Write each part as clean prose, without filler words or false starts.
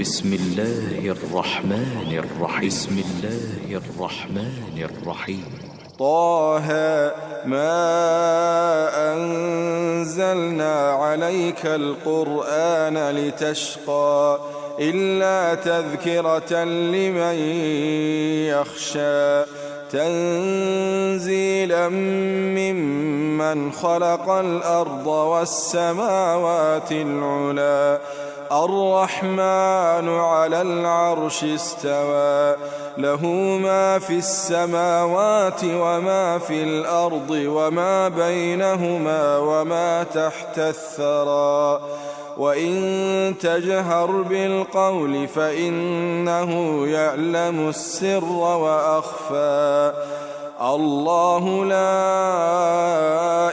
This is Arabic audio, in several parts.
بسم الله الرحمن الرحيم. بسم الله الرحمن الرحيم. طه ما أنزلنا عليك القرآن لتشقى إلا تذكرة لمن يخشى تنزيلا ممن خلق الأرض والسماوات العلى الرحمن على العرش استوى له ما في السماوات وما في الأرض وما بينهما وما تحت الثرى وإن تجهر بالقول فإنه يعلم السر وأخفى الله لا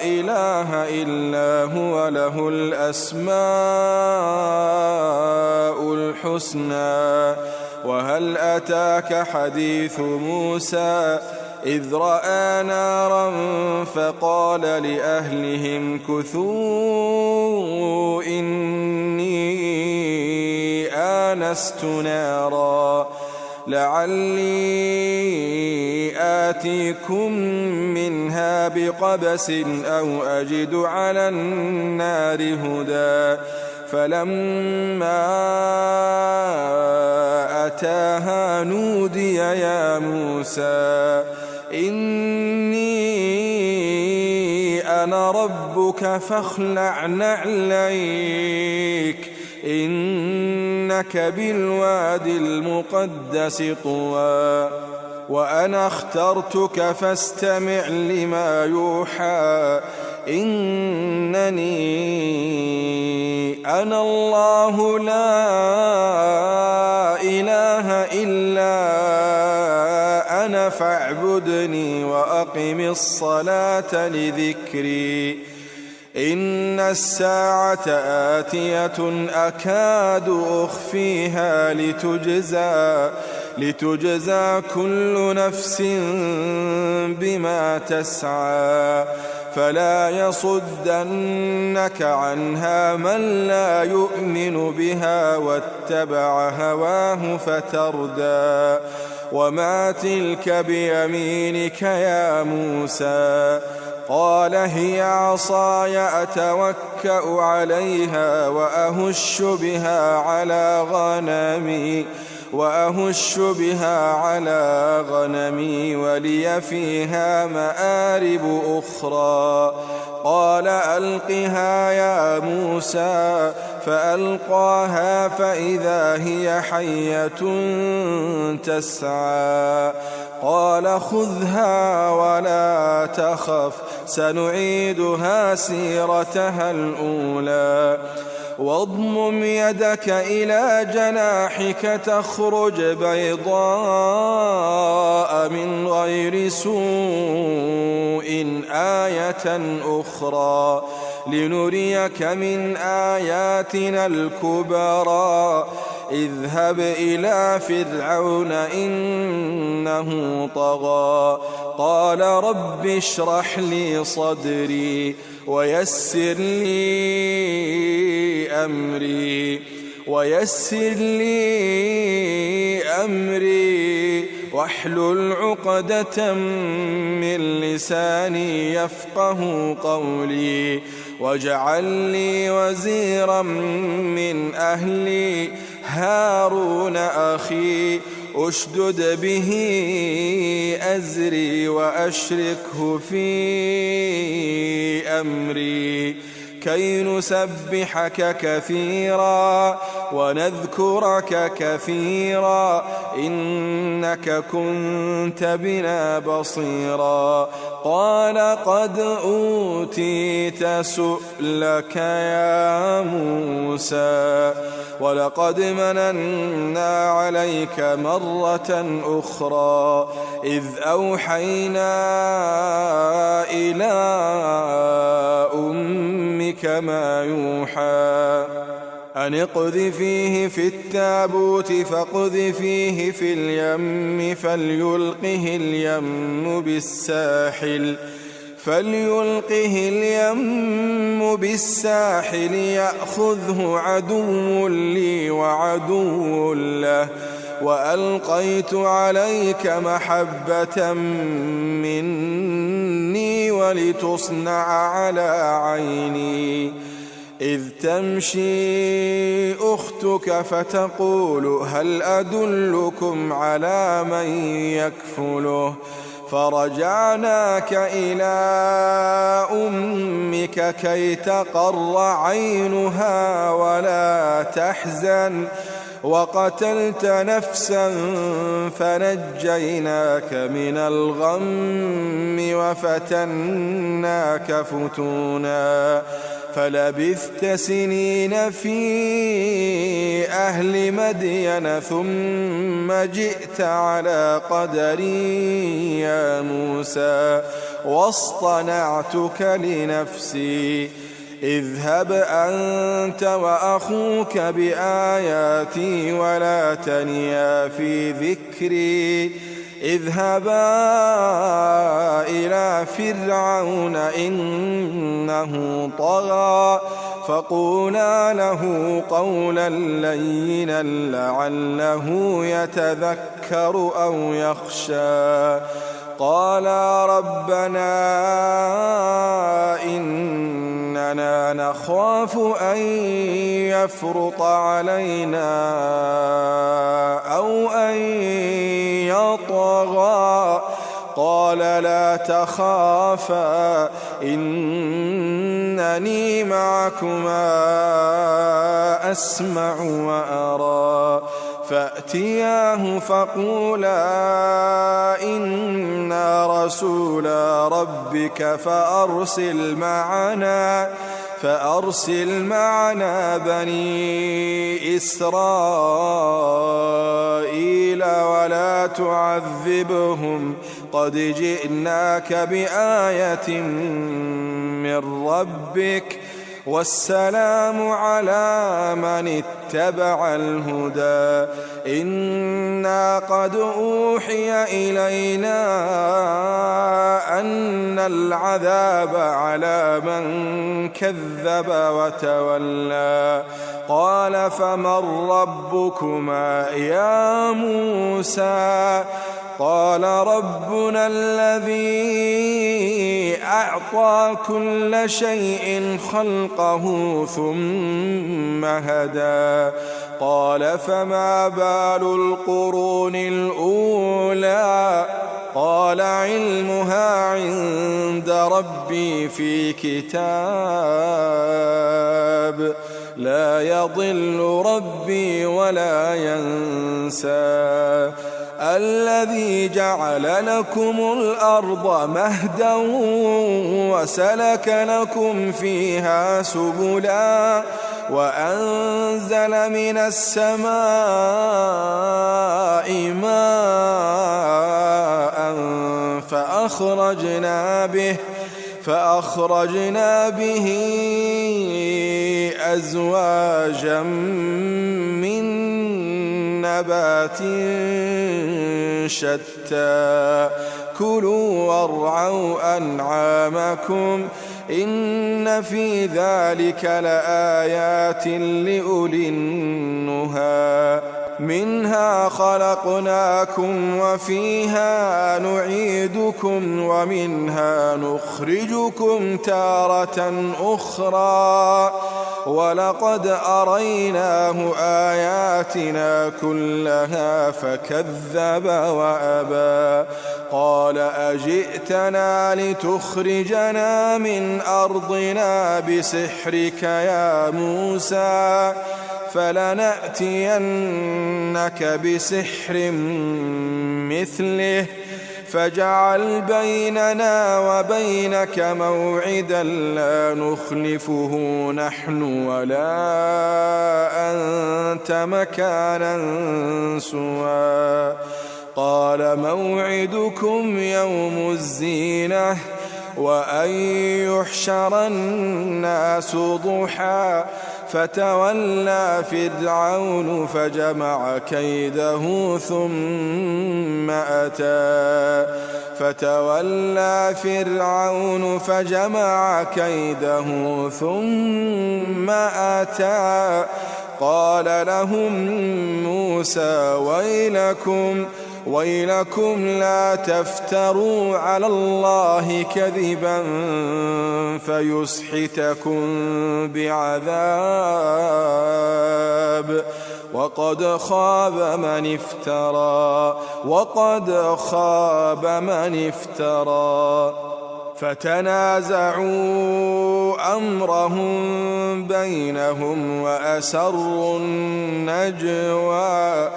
إله إلا هو له الأسماء الحسنى وهل أتاك حديث موسى إذ رأى نارا فقال لأهلهم كثوا إني آنست نارا لعلي آتيكم منها بقبس أو أجد على النار هدى فلما أتاها نودي يا موسى إني أنا ربك فاخلع نعليك إنك بالوادي المقدس طوى وأنا اخترتك فاستمع لما يوحى إنني أنا الله لا إله إلا أنا فاعبدني وأقم الصلاة لذكري إن الساعة آتية أكاد أخفيها لتجزى كل نفس بما تسعى فلا يصدنك عنها من لا يؤمن بها واتبع هواه فتردى وما تلك بيمينك يا موسى قال هي عصاي أتوكأ عليها وأهش بها على غنمي ولي فيها مآرب أخرى قال ألقها يا موسى فألقاها فإذا هي حية تسعى قال خذها ولا تخف سنعيدها سيرتها الأولى واضمم يدك إلى جناحك تخرج بيضاء من غير سوء آية أخرى لنريك من آياتنا الكبرى اذهب إلى فرعون إنه طغى قال رب اشرح لي صدري ويسر لي أمري واحلل عقدة من لساني يفقه قولي واجعل لي وزيرا من أهلي هارون أخي أشدد به أزري وأشركه في أمري كي نسبحك كثيرا ونذكرك كثيرا إنك كنت بنا بصيرا قال قد أوتيت سؤلك يا موسى ولقد مننا عليك مرة أخرى إذ أوحينا إلى أمك ما يوحى أن اقذفيه في التابوت فاقذفيه في اليم فليلقه اليم بالساحل فليلقه اليم بالساحل يأخذه عدو لي وعدو له وألقيت عليك محبة مني ولتصنع على عيني إذ تمشي أختك فتقول هل أدلكم على من يكفله فرجعناك إلى أمك كي تقر عينها ولا تحزن وقتلت نفسا فنجيناك من الغم وفتناك فتونا فلبثت سنين في أهل مدين ثم جئت على قدري يا موسى واصطنعتك لنفسي اذهب أنت وأخوك بآياتي ولا تنيا في ذكري اذهبا إلى فرعون إنه طغى فقولا له قولا لينا لعله يتذكر أو يخشى قالا ربنا إننا نخاف أن يفرط علينا أو أن يطغى قال لا تخافا إنني معكما أسمع وأرى فأتياه فقولا إنا رسولا ربك فأرسل معنا بني إسرائيل ولا تعذبهم قد جئناك بآية من ربك والسلام على من اتبع الهدى إنا قد أوحي إلينا أن العذاب على من كذب وتولى قال فمن ربكما يا موسى قال ربنا الذي أعطى كل شيء خلقه ثم هدى قال فما بال القرون الأولى قال علمها عند ربي في كتاب لا يضل ربي ولا ينسى الذي جعل لكم الأرض مهدا وسلك لكم فيها سبلا وأنزل من السماء ماء فأخرجنا به أزواجا من نبات شتى كلوا وارعوا أنعامكم إن في ذلك لآيات لأولي النهى منها خلقناكم وفيها نعيدكم ومنها نخرجكم تارة أخرى ولقد أريناه آياتنا كلها فكذب وأبى قال أجئتنا لتخرجنا من أرضنا بسحرك يا موسى فلنأتينك بسحر مثله فاجعل بيننا وبينك موعدا لا نخلفه نحن ولا أنت مكانا سوى قال موعدكم يوم الزينة وأن يحشر الناس ضحى فتولى فرعون فجمع كيده ثم أتى قال لهم موسى ويلكم لا تفتروا على الله كذبا فيسحتكم بعذاب وقد خاب من افترى فتنازعوا أمرهم بينهم وأسروا النجوى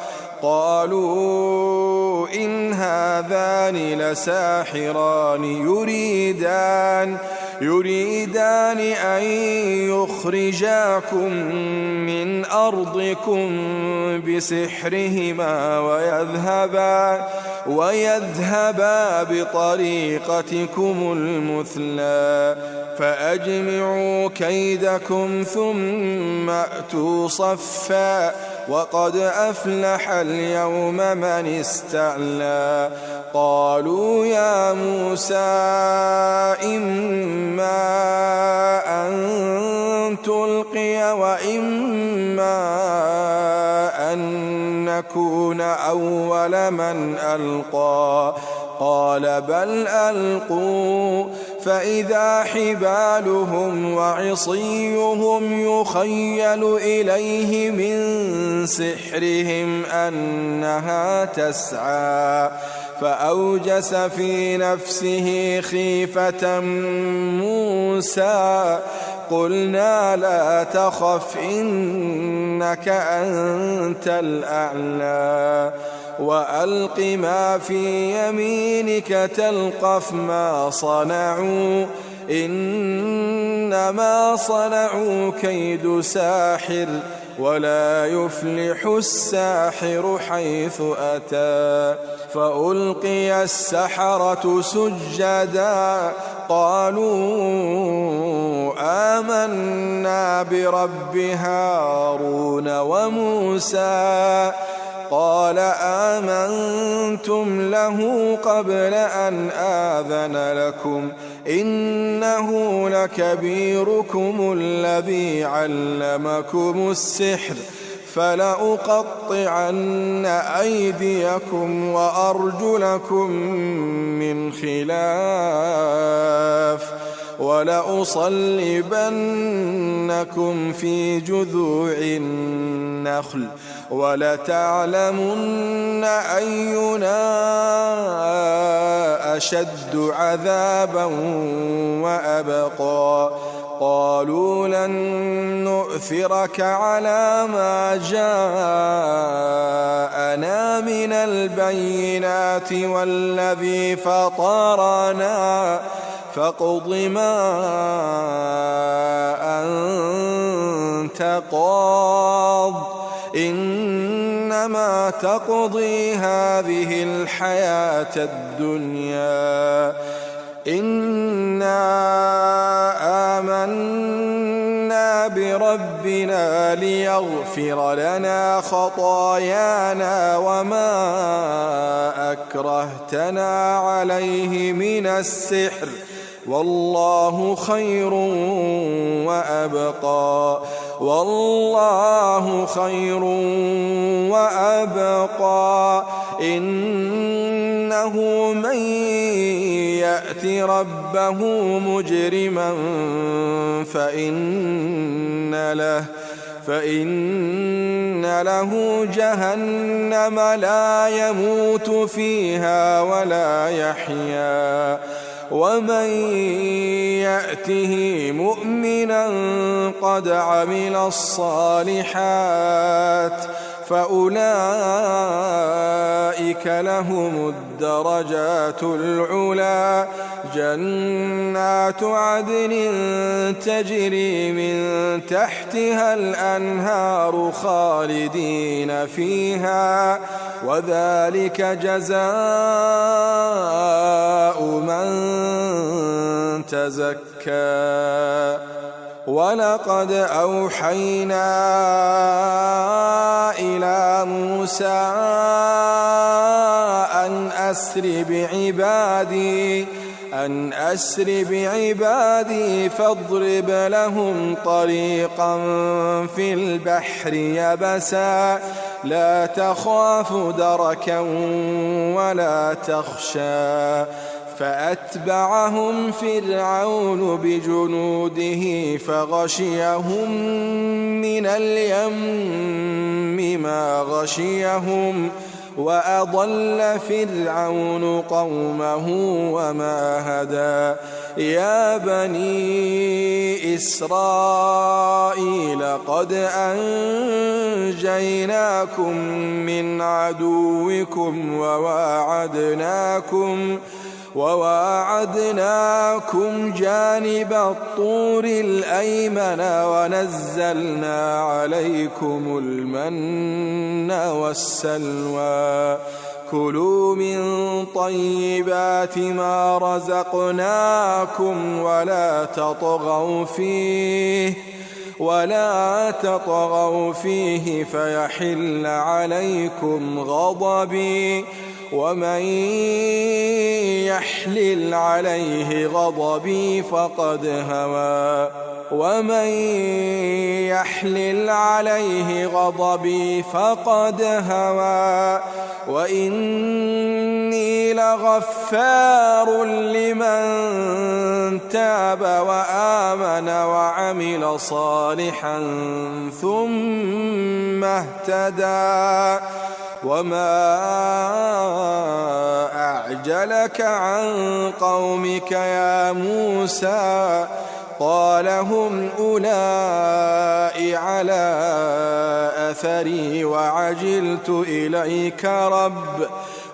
قالوا إن هذان لساحران يريدان أن يخرجاكم من أرضكم بسحرهما ويذهبا بطريقتكم المثلى فأجمعوا كيدكم ثم أتوا صفا وقد أفلح اليوم من استعلى قالوا يا موسى إما أن تلقي وإما أن نكون أول من ألقى قال بل ألقوا فإذا حبالهم وعصيهم يخيل إليه من سحرهم أنها تسعى فأوجس في نفسه خيفة موسى قلنا لا تخف إنك أنت الأعلى وألق ما في يمينك تلقف ما صنعوا إنما صنعوا كيد ساحر ولا يفلح الساحر حيث أتى فألقي السحرة سجدا قالوا آمنا برب هارون وموسى قال آمنتم له قبل أن آذن لكم إنه لكبيركم الذي علمكم السحر فلأقطعن أيديكم وأرجلكم من خلاف ولأصلبنكم في جذوع النخل ولتعلمن أينا أشد عذابا وأبقى قالوا لن نؤثرك على ما جاءنا من البينات والذي فطرنا فاقض ما أنت قاض إنما تقضي هذه الحياة الدنيا إنا آمنا بربنا ليغفر لنا خطايانا وما أكرهتنا عليه من السحر والله خير وأبقى إنه من يأت ربه مجرما فإن له جهنم لا يموت فيها ولا يحيا ومن يأته مؤمنا قد عمل الصالحات فأولئك لهم الدرجات العلى جنات عدن تجري من تحتها الأنهار خالدين فيها وذلك جزاء من تزكى ولقد أوحينا إلى موسى أن أسر بعبادي فاضرب لهم طريقا في البحر يبسا لا تخاف دركا ولا تخشى فأتبعهم فرعون بجنوده فغشيهم من اليم ما غشيهم وأضل فرعون قومه وما هدى يا بني إسرائيل قد أنجيناكم من عدوكم وواعدناكم جانب الطور الأيمن ونزلنا عليكم المن والسلوى كلوا من طيبات ما رزقناكم ولا تطغوا فيه فيحل عليكم غضبي ومن يحلل عليه غضبي فقد هوى وإني لغفار لمن تاب وآمن وعمل صالحا ثم اهتدى وما أعجلك عن قومك يا موسى قال هم أولئك على أثري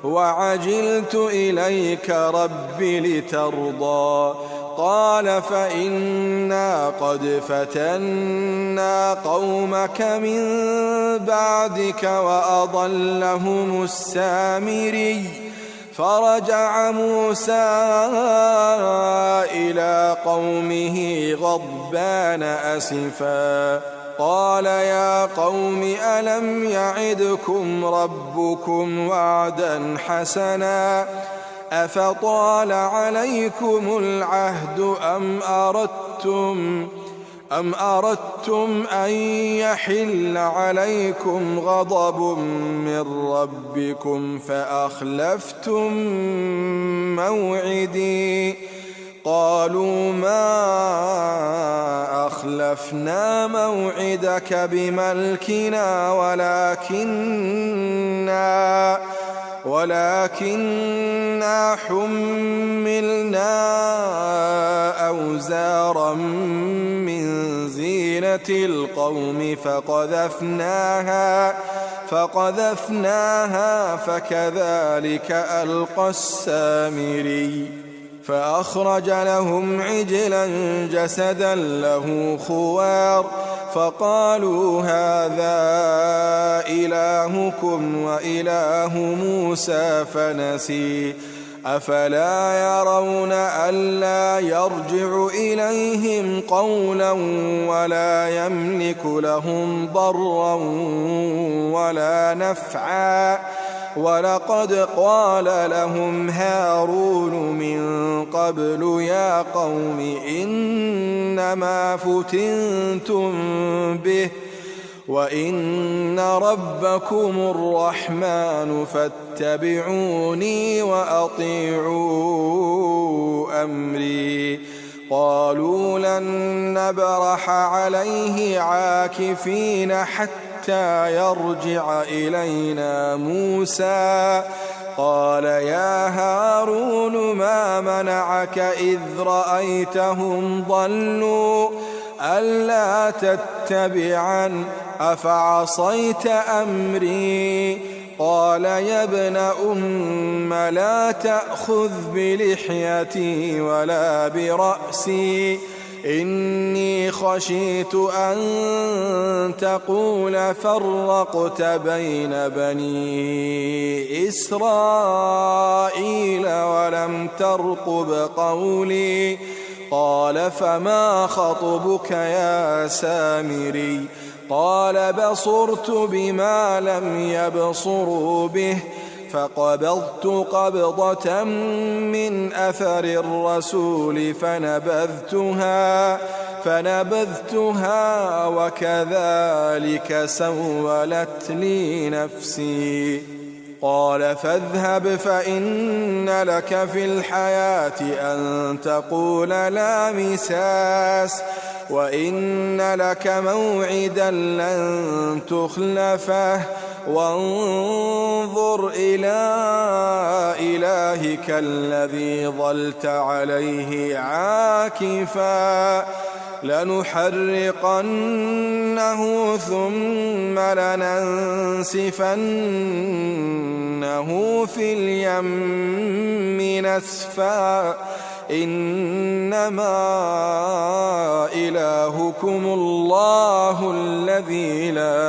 وعجلت إليك رب لترضى قال فإنا قد فتنا قومك من بعدك وأضلهم السامري فرجع موسى إلى قومه غضبان أسفا قال يا قوم ألم يعدكم ربكم وعدا حسنا أفطال عليكم العهد أم أردتم أن يحل عليكم غضب من ربكم فأخلفتم موعدي قالوا ما أخلفنا موعدك بملكنا ولكننا حملنا أوزارا من زينة القوم فقذفناها فكذلك ألقى السامري فأخرج لهم عجلا جسدا له خوار فقالوا هذا إلهكم وإله موسى فنسي أفلا يرون ألا يرجع إليهم قولا ولا يملك لهم ضرا ولا نفعا ولقد قال لهم هارون من قبل يا قوم إنما فتنتم به وإن ربكم الرحمن فاتبعوني وأطيعوا أمري قالوا لن نبرح عليه عاكفين حتى يرجع إلينا موسى قال يا هارون ما منعك إذ رأيتهم ضلوا ألا تتبعن أفعصيت أمري قال يا ابن أم لا تأخذ بلحيتي ولا برأسي إني خشيت أن تقول فرقت بين بني إسرائيل ولم ترقب قولي قال فما خطبك يا سامري قال بصرت بما لم يبصروا به فقبضت قبضة من أثر الرسول فنبذتها وكذلك سولت لي نفسي. قال فاذهب فإن لك في الحياة أن تقول لا مساس وإن لك موعدا لن تخلفه وانظر إلى إلهك الذي ظلت عليه عاكفا لنحرقنه ثم لننسفنه في اليم نسفا إنما إلهكم الله الذي لا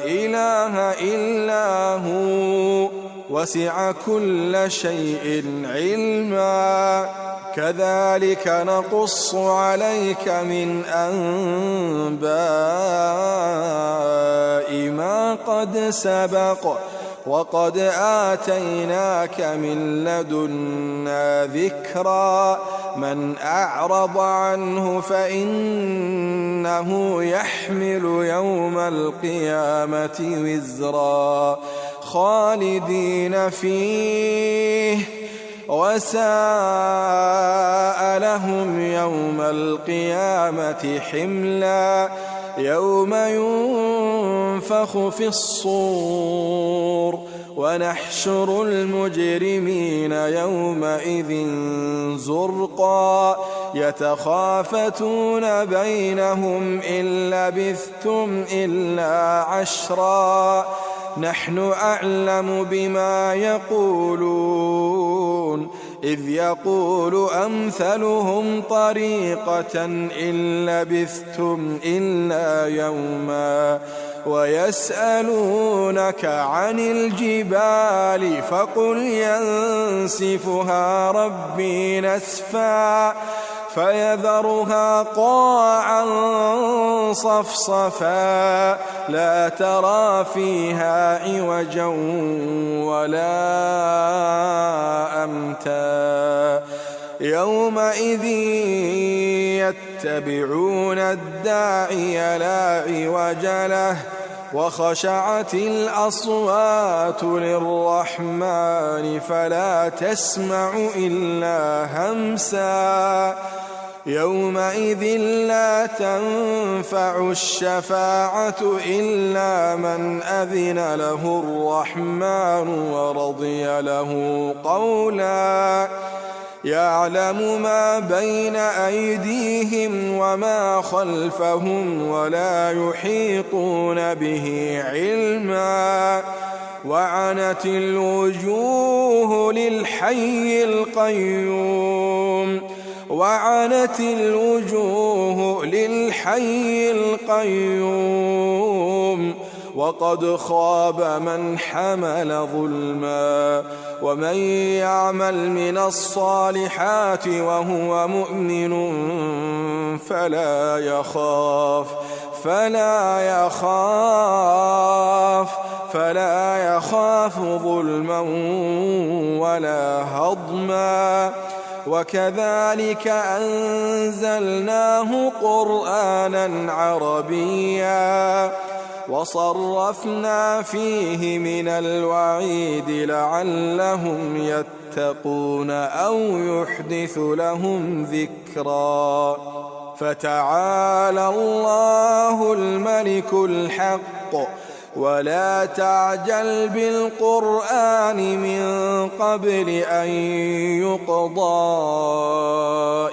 إله إلا هو وسع كل شيء علما كذلك نقص عليك من أنباء ما قد سبق وقد آتيناك من لدنا ذكرا من أعرض عنه فإنه يحمل يوم القيامة وزرا خالدين فيه وساء لهم يوم القيامة حملا يوم ينفخ في الصور ونحشر المجرمين يومئذ زرقا يتخافتون بينهم إن لبثتم إلا عشرا نحن أعلم بما يقولون إذ يقول أمثلهم طريقة إن لبثتم إلا يوما ويسألونك عن الجبال فقل ينسفها ربي نسفا فيذرها قاعا صفصفا لا ترى فيها عوجا ولا أمتا يومئذ يتبعون الداعي لا عوج له وخشعت الأصوات للرحمن فلا تسمع إلا همسا يومئذ لا تنفع الشفاعة إلا من أذن له الرحمن ورضي له قولا يعلم ما بين أيديهم وما خلفهم ولا يحيطون به علما وعنت الوجوه للحي القيوم وقد خاب من حمل ظلما ومن يعمل من الصالحات وهو مؤمن فلا يخاف ظلما ولا هضما وكذلك أنزلناه قرآنا عربيا وصرفنا فيه من الوعيد لعلهم يتقون أو يحدث لهم ذكرا فتعالى الله الملك الحق ولا تعجل بالقرآن من قبل أن يقضى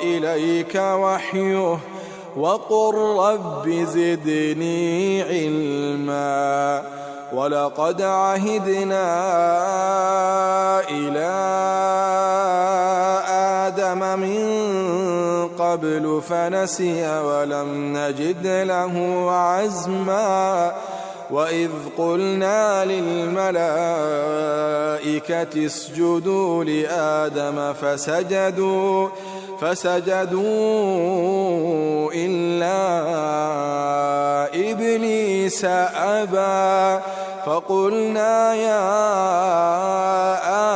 إليك وحيه وقل رب زدني علما ولقد عهدنا إلى آدم من قبل فنسي ولم نجد له عزما وإذ قلنا للملائكة اسجدوا لآدم فسجدوا إلا إبليس أبى. فقلنا يا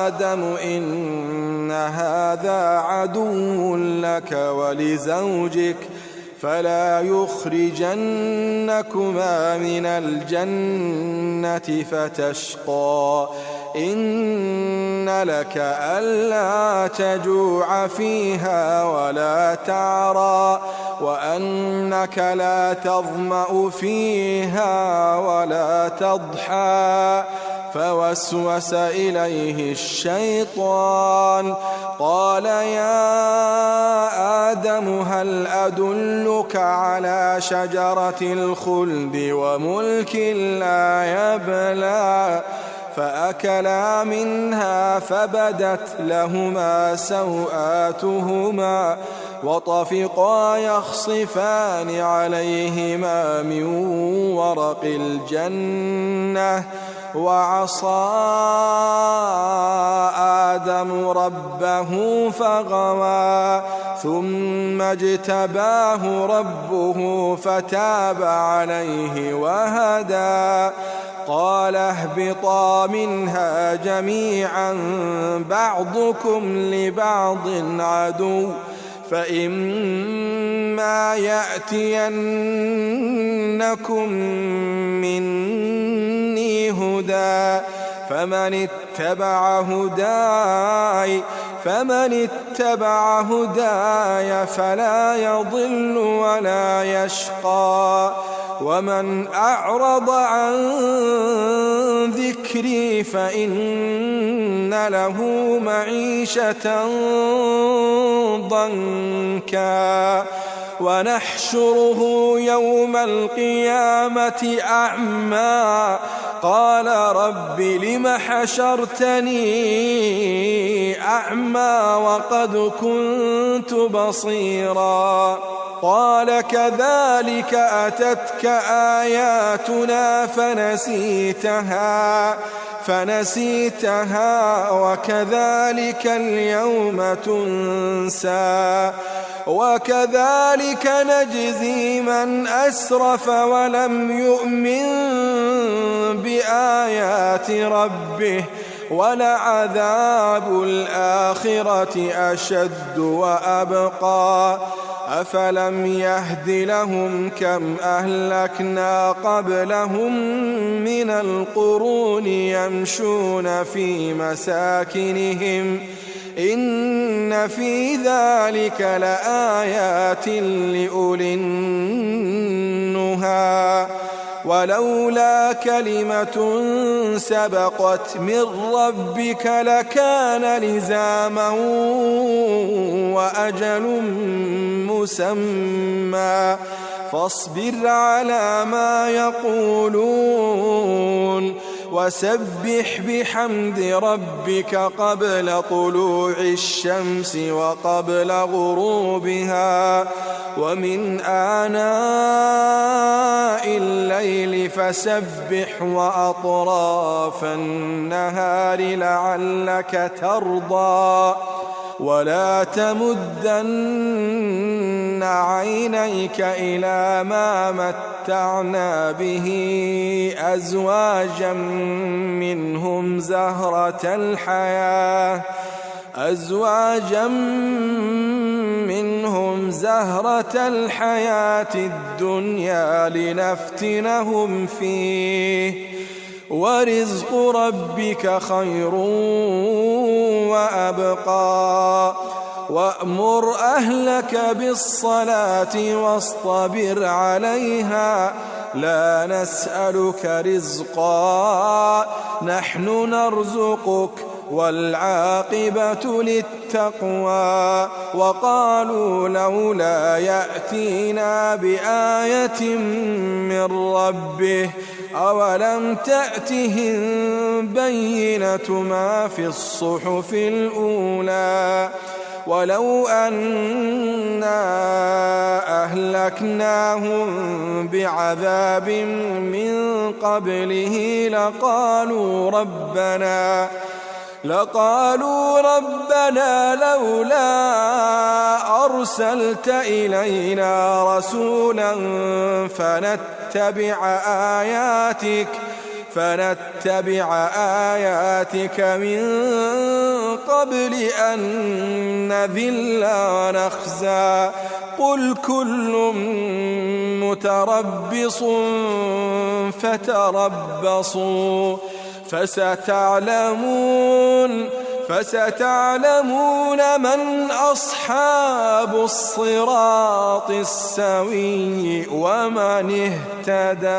آدم إن هذا عدو لك ولزوجك فلا يخرجنكما من الجنة فتشقى. إن لك ألا تجوع فيها ولا تعرى وأنك لا تظمأ فيها ولا تضحى. فوسوس إليه الشيطان قال يا آدم هل أدلك على شجرة الخلد وملك لا يبلى. فأكلا منها فبدت لهما سوآتهما وطفقا يخصفان عليهما من ورق الجنة. وعصى آدم ربه فغوى ثم اجتباه ربه فتاب عليه وهدى. قال اهبطا منها جميعا بعضكم لبعض عدو فإما يأتينكم مني هدى فمن اتبع هداي فلا يضل ولا يشقى. ومن أعرض عن ذكري فإن له معيشة ضنكا ونحشره يوم القيامة أعمى. قال رب لم حشرتني أعمى وقد كنت بصيرا. قال كذلك أتتك آياتنا فنسيتها وكذلك اليوم تنسى. وكذلك نجزي من أسرف ولم يؤمن بآيات ربه ولعذاب الآخرة أشد وأبقى. أفلم يهد لهم كم أهلكنا قبلهم من القرون يمشون في مساكنهم إن في ذلك لآيات لأولي النهى. ولولا كلمة سبقت من ربك لكان لزاما وأجل مسمى. فاصبر على ما يقولون وسبح بحمد ربك قبل طلوع الشمس وقبل غروبها ومن آناء الليل فسبح وأطراف النهار لعلك ترضى. ولا تمدن عينيك إلى ما متعنا به أزواجا منهم زهرة الحياة الدنيا لنفتنهم فيه ورزق ربك خير وأبقى. وأمر أهلك بالصلاة واصطبر عليها لا نسألك رزقا نحن نرزقك والعاقبة للتقوى. وقالوا لولا يأتينا بآية من ربه أولم تأتهم بينة ما في الصحف الأولى. ولو أنا أهلكناهم بعذاب لقالوا ربنا لولا أرسلت إلينا رسولا فنتبع آياتك من قبل أن نذل ونخزى قل كل متربص فتربصوا فستعلمون من أصحاب الصراط السوي ومن اهتدى.